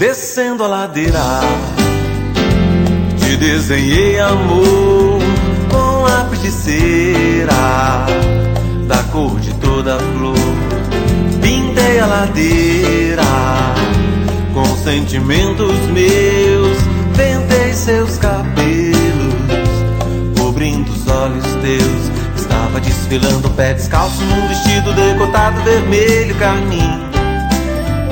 Descendo a ladeira, te desenhei amor com lápis de cera, da cor de toda flor. Pintei a ladeira com sentimentos meus, ventei seus cabelos, cobrindo os olhos teus. Estava desfilando um pé descalço num vestido decotado vermelho carmim,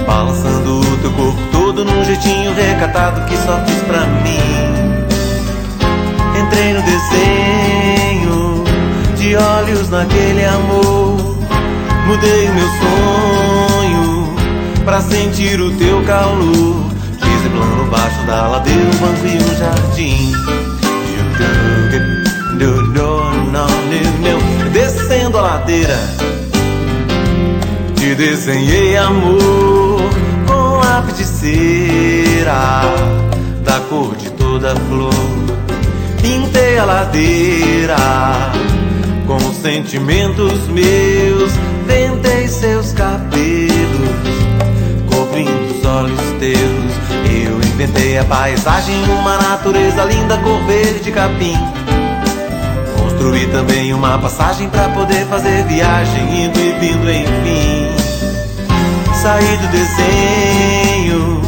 balançando o teu corpo todo num jeitinho recatado que só fiz pra mim. Entrei no desenho de olhos naquele amor, mudei o meu sonho pra sentir o teu calor. Fiz plano baixo da ladeira, um banco e um jardim. Descendo a ladeira, te desenhei amor com lápis de cera, da cor de toda flor. Pintei a ladeira com sentimentos meus, ventei seus cabelos, cobrindo os olhos teus. Eu inventei a paisagem, uma natureza linda, cor verde capim. Construí também uma passagem pra poder fazer viagem, indo e vindo enfim. Saí do desenho,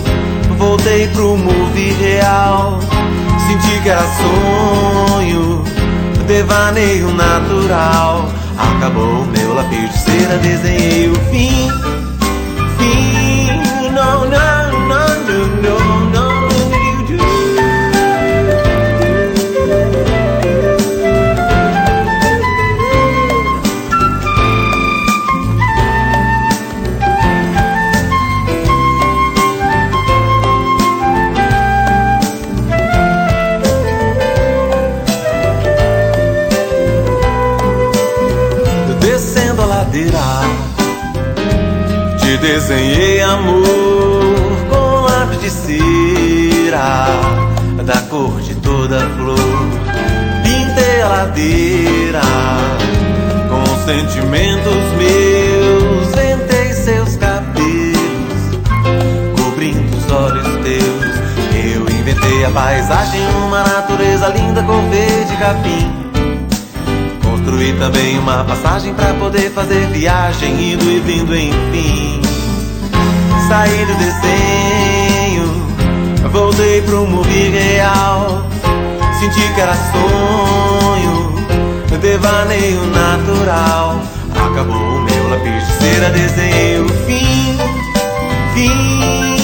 voltei pro movie real. Senti que era sonho, devaneio natural. Acabou o meu lápis de cera, desenhei o fim. Fim, não, não, não, não, não. Te desenhei amor com lápis de cera, da cor de toda flor. Pintei a ladeira com sentimentos meus, ventei seus cabelos, cobrindo os olhos teus. Eu inventei a paisagem, uma natureza linda, cor verde capim. Construí também uma passagem pra poder fazer viagem, indo e vindo enfim. Saí do desenho, voltei pro movie real. Senti que era sonho, devaneio natural. Acabou o meu lápis de cera, desenhei o fim. Fim.